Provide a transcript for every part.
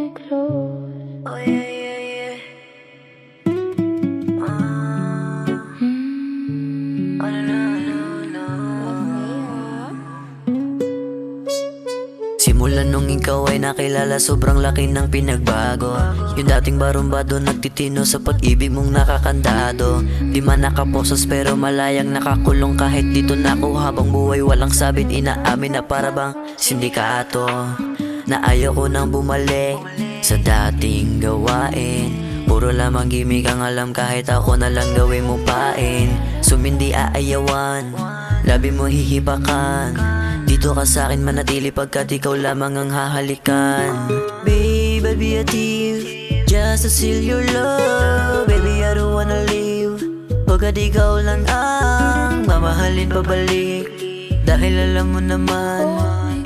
me close. Oh yeah, yeah, yeah. Oh no, no, no, Simula nung ikaw ay nakilala, sobrang laki ng pinagbago. Yung dating barumbado, nagtitino sa pag-ibig mong nakakandado. Di man nakaposas pero malayang nakakulong. Kahit dito na ako habang buhay walang sabit, inaamin na para bang sindikato. Na ayaw ko nang bumalik sa dating gawain. Puro lamang gimmick ang alam, kahit ako na lang gawin mo pain. Sumindi aayawan, labi mo hihibakan. Dito ka sa'kin manatili pagkat ikaw lamang ang hahalikan. Babe, I'll be a thief just to seal your love. Baby, I don't wanna leave pagkat ikaw lang ang mamahalin pabalik. Dahil alam mo naman,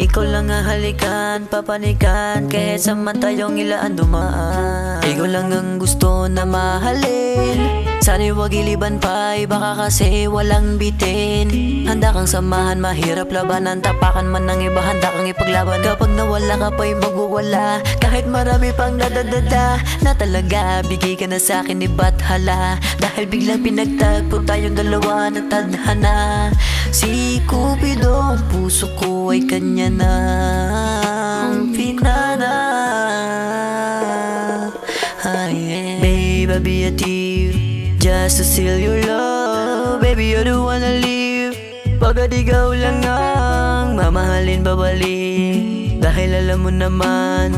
ikaw lang ang halikan, papanikan. Kahit sa tayong ilaan dumaan, ikaw lang ang gusto na mahalin. Sana'y wag iliban pa, baka kasi walang bitin. Handa kang samahan, mahirap labanan. Tapakan man ng iba, handa kang ipaglaban. Kapag nawala ka pa'y magwawala. Kahit marami pang nadadada na talaga, bigay ka na sa'kin, iba't hala. Dahil biglang pinagtagpo tayong dalawa ng tadhana. Si Cupido, ang puso ko ay kanya na ang pinana. Babe, I'll be a thief just to seal your love. Baby, I don't wanna leave pagkat ikaw lang ang mamahalin babalik. Dahil alam mo naman,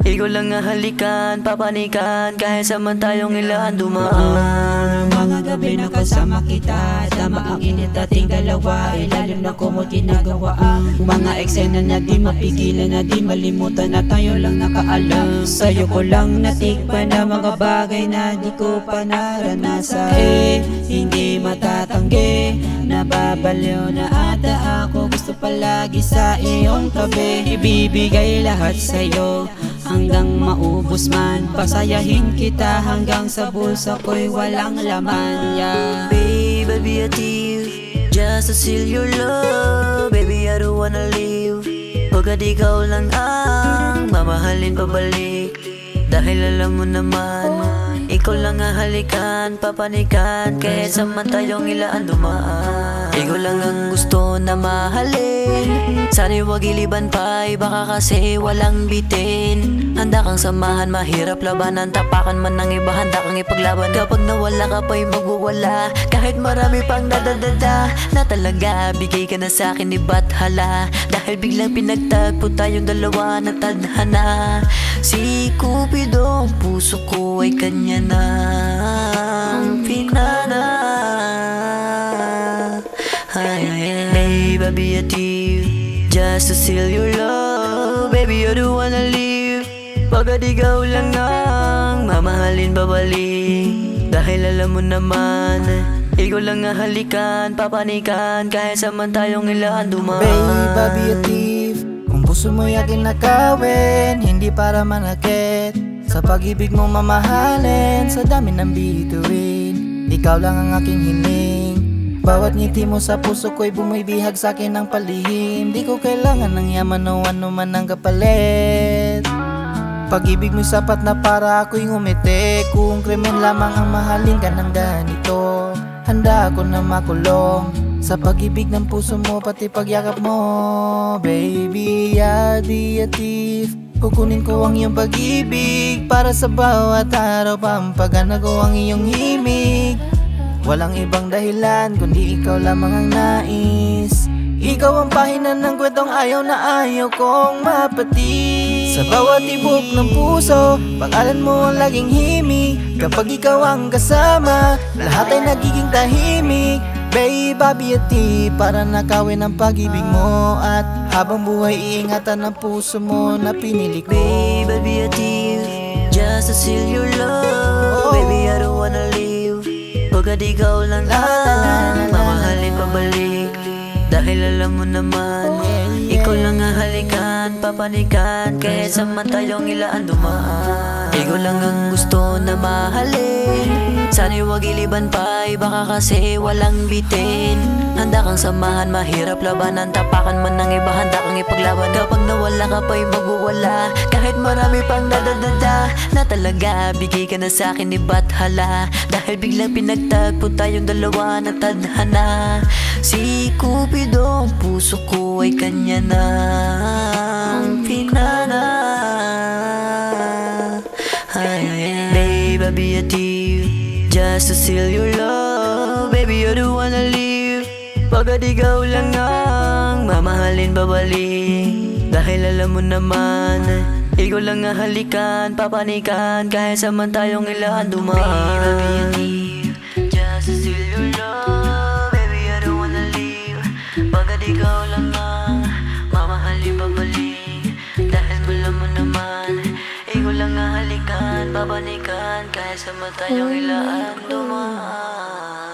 ikaw lang ang halikan, papanikan. Kahit sa tayong ilaan dumaan. Mga gabi na kasama kita, tama ang init ating dalawa. Ilalim na kumot ginagawa ang mga eksena na di mapigilan, na di malimutan, na tayo lang nakaalam. Sa'yo ko lang natikpan na mga bagay na di ko pa naranasan. Hindi matatanggi, nababaliw na ata ako. Gusto palagi sa iyong tabi, ibibigay lahat sa'yo hanggang maubos man. Pasayahin kita hanggang sa bulsa ko'y walang laman, yeah. Babe, I'll be a thief just to seal your love. Baby, I don't wanna leave pagkat ikaw lang ang mamahalin pabalik. Dahil alam mo naman, ikaw lang ang halikan, papanikan. Kahit sa tayong ilaan dumaan, ikaw lang ang gusto na mahalin. Sana'y wag iliban pa, baka kasi walang bitin. Handa kang samahan, mahirap labanan. Tapakan man ng iba, handa kang ipaglaban. Kapag nawala ka pa'y magwawala. Kahit marami pang nadadada na talaga, bigay ka na sa'kin, iba't hala. Dahil biglang pinagtagpo tayong dalawa ng tadhana. Si Cupido, ang puso ko ay kanya na ang pinana. Babe, I'll be a thief just to seal your love. Baby, I don't wanna leave pagkat ikaw lang ang mamahalin babalik. Dahil alam mo naman, ikaw lang ang halikan, papanikan. Kahit sa tayong ilaan dumaan. Babe, I'll be a thief kung puso mo'y aking nakawin, hindi para manakit. Sa pag-ibig mo mamahalin, sa dami ng bituin, ikaw lang ang aking hiling. Bawat ngiti mo sa puso ko'y bumibihag sa'kin ng palihim. Di ko kailangan ng yaman o ano man ang kapalit. Pag-ibig mo'y sapat na para ako'y ngumiti. Kung krimen lamang ang mahalin ka ng ganito, handa ako na makulong sa pag-ibig ng puso mo, pati pagyakap mo. Baby, I'll be a thief, kukunin ko ang iyong pag-ibig. Para sa bawat araw, pampagana ko ang iyong himig. Walang ibang dahilan, kundi ikaw lamang ang nais. Ikaw ang pahina ng kwentong ayaw na ayaw kong mapati. Sa bawat tibok ng puso, pangalan mo ang laging himig. Kapag ikaw ang kasama, lahat ay nagiging tahimik. Babe, I'll be a thief para nakawin ang pag-ibig mo. At habang buhay, iingatan ang puso mo na pinili ko. Babe, I'll be a thief just to seal your love. Baby, I don't wanna leave pagkat ikaw lang ang mamahalin pabalik. Dahil alam mo naman, ikaw lang ang halikan, papanikan. Kahit sa tayong ilaan dumaan, Ikaw lang ang gusto na mahalin. Sana'y wag iliban pa, baka kasi walang bitin. Handa kang samahan, mahirap labanan. Tapakan man ng iba, handa kang ipaglaban. Kapag nawala ka pa'y magwawala. Kahit marami pang nadadada na talaga, bigay ka na sa'kin, iba't hala. Dahil biglang pinagtagpo tayong dalawa na tadhana. Si Cupido, ang puso ko ay kanya nang pinana. Babe, I'll be a thief just to steal your love. Baby, you're the one I live. Pagkat ikaw lang ang mamahalin babalik. Dahil alam mo naman, ikaw lang ang halikan, papanikan. Kahit saman tayong ilan dumaan. Babe, I'll be a thief just to steal your love. Baby, you're the one I live. Pagkat ikaw lang ang mamahalin babalik. Dahil alam mo naman, ikaw lang ang halikan, babanikan. Kahit sa matayong ilaan dumaan.